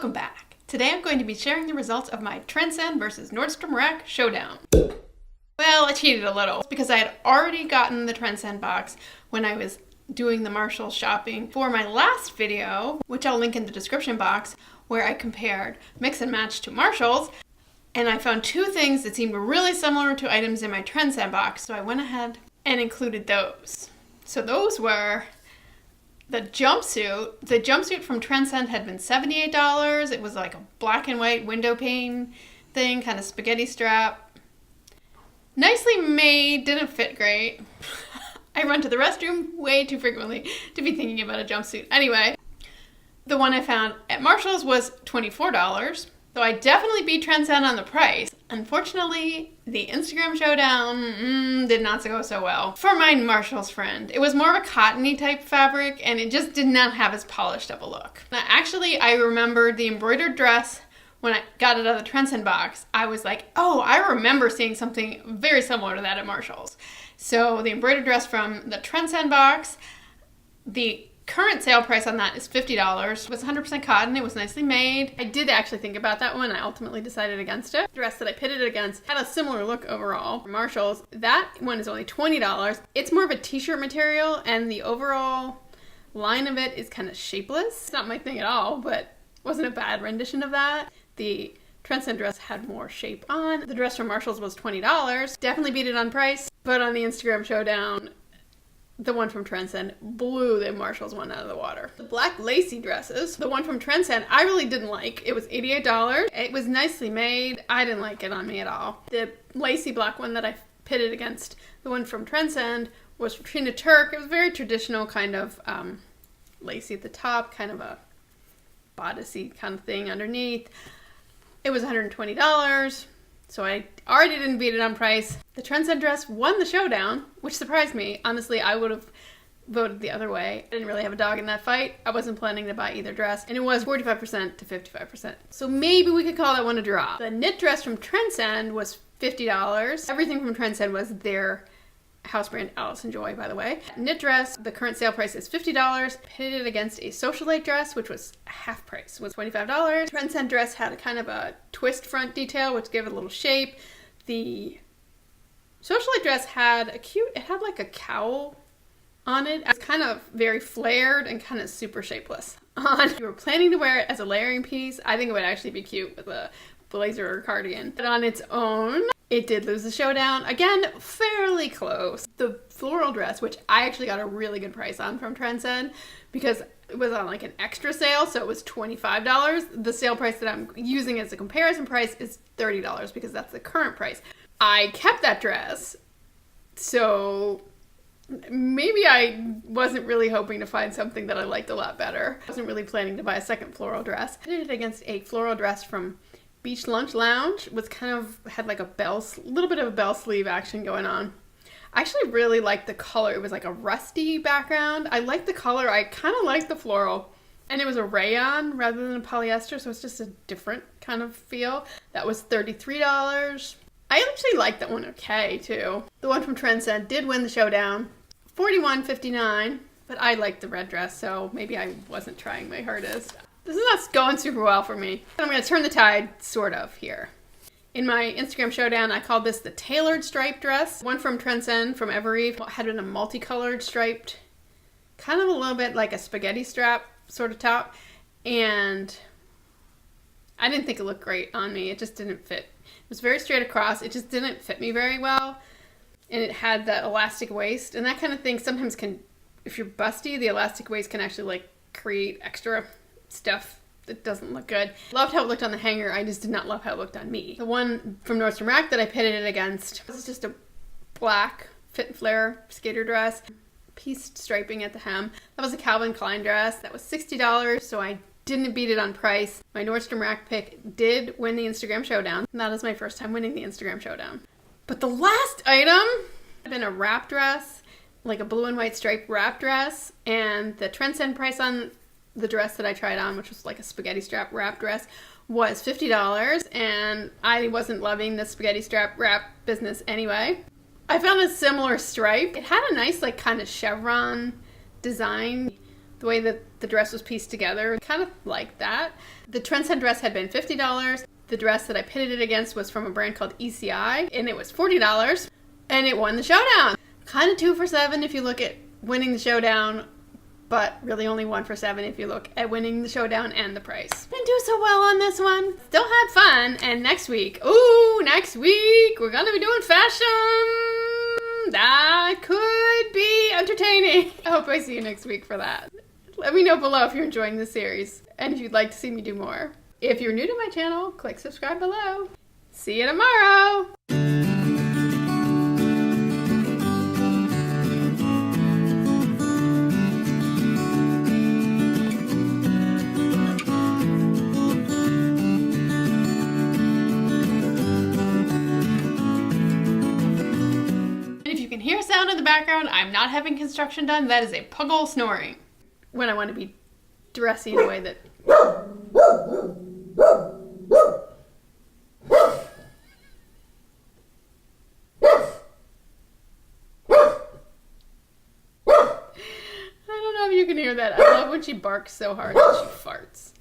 Welcome back. Today I'm going to be sharing the results of my Trendsend versus Nordstrom Rack showdown. Well, I cheated a little because I had already gotten the Trendsend box when I was doing the Marshalls shopping for my last video, which I'll link in the description box, where I compared mix and match to Marshalls, and I found two things that seemed really similar to items in my Trendsend box, so I went ahead and included those. So those were the jumpsuit. The jumpsuit from Trendsend had been $78. It was like a black and white window pane thing, kind of spaghetti strap. Nicely made, didn't fit great. I run to the restroom way too frequently to be thinking about a jumpsuit. Anyway, the one I found at Marshalls was $24. So I definitely beat Trendsend on the price. Unfortunately, the Instagram showdown did not go so well for my Marshalls friend. It was more of a cottony type fabric and it just did not have as polished of a look. Now, actually, I remembered the embroidered dress when I got it out of the Trendsend box. I was like, oh, I remember seeing something very similar to that at Marshalls. So the embroidered dress from the Trendsend box, the current sale price on that is $50. It was 100% cotton. It was nicely made. I did actually think about that one. I ultimately decided against it. The dress that I pitted it against had a similar look overall. Marshalls, that one is only $20. It's more of a t-shirt material and the overall line of it is kind of shapeless. It's not my thing at all, but it wasn't a bad rendition of that. The Trendsend dress had more shape on. The dress from Marshalls was $20. Definitely beat it on price, but on the Instagram showdown, the one from Trendsend blew the Marshalls one out of the water. The black lacy dresses, the one from Trendsend, I really didn't like. It was $88. It was nicely made. I didn't like it on me at all. The lacy black one that I pitted against the one from Trendsend was from Trina Turk. It was very traditional kind of lacy at the top, kind of a bodicey kind of thing underneath. It was $120. So I already didn't beat it on price. The Trendsend dress won the showdown, which surprised me. Honestly, I would have voted the other way. I didn't really have a dog in that fight. I wasn't planning to buy either dress, and it was 45% to 55%. So maybe we could call that one a draw. The knit dress from Trendsend was $50. Everything from Trendsend was their house brand, Alice & Joy, by the way. Knit dress, the current sale price is $50. Pitted against a socialite dress, which was half price, was $25. Trendsend dress had a kind of a twist front detail, which gave it a little shape. The socialite dress had it had like a cowl on it. It was kind of very flared and kind of super shapeless. If you were planning to wear it as a layering piece, I think it would actually be cute with a blazer or cardigan. But on its own, it did lose the showdown. Again, fairly close. The floral dress, which I actually got a really good price on from Trendsend because it was on like an extra sale, so it was $25. The sale price that I'm using as a comparison price is $30 because that's the current price. I kept that dress, so maybe I wasn't really hoping to find something that I liked a lot better. I wasn't really planning to buy a second floral dress. I did it against a floral dress from Beach Lunch Lounge. Was kind of had like a little bit of a bell sleeve action going on. I actually really liked the color. It was like a rusty background. I liked the color. I kind of liked the floral. And it was a rayon rather than a polyester, so it's just a different kind of feel. That was $33. I actually liked that one okay, too. The one from Trendsend did win the showdown. $41.59, but I liked the red dress, so maybe I wasn't trying my hardest. This is not going super well for me. I'm going to turn the tide, sort of, here. In my Instagram showdown, I called this the tailored striped dress. One from Trendsend, from Embroidered, had been a multicolored striped, kind of a little bit like a spaghetti strap sort of top. And I didn't think it looked great on me. It just didn't fit. It was very straight across. It just didn't fit me very well. And it had the elastic waist. And that kind of thing sometimes can, if you're busty, the elastic waist can actually like create extra stuff that doesn't look good. Loved how it looked on the hanger. I just did not love how it looked on me. The one from Nordstrom Rack that I pitted it against was just a black fit and flare skater dress. Pieced striping at the hem. That was a Calvin Klein dress. That was $60, so I didn't beat it on price. My Nordstrom Rack pick did win the Instagram showdown. And that is my first time winning the Instagram showdown. But the last item had been a wrap dress, like a blue and white striped wrap dress, and the Trendsend price on the dress that I tried on, which was like a spaghetti strap wrap dress, was $50, and I wasn't loving the spaghetti strap wrap business anyway. I found a similar stripe. It had a nice like kind of chevron design the way that the dress was pieced together, kind of like that. The Trendsend dress had been $50. The dress that I pitted it against was from a brand called ECI, and it was $40, and it won the showdown. Kind of 2 for 7 if you look at winning the showdown, but really only 1 for 7 if you look at winning the showdown and the price. Didn't do so well on this one. Still had fun, and next week, we're gonna be doing fashion. That could be entertaining. I hope I see you next week for that. Let me know below if you're enjoying this series, and if you'd like to see me do more. If you're new to my channel, click subscribe below. See you tomorrow! Hear sound in the background. I'm not having construction done. That is a puggle snoring. When I want to be dressy in a way that... I don't know if you can hear that. I love when she barks so hard that she farts.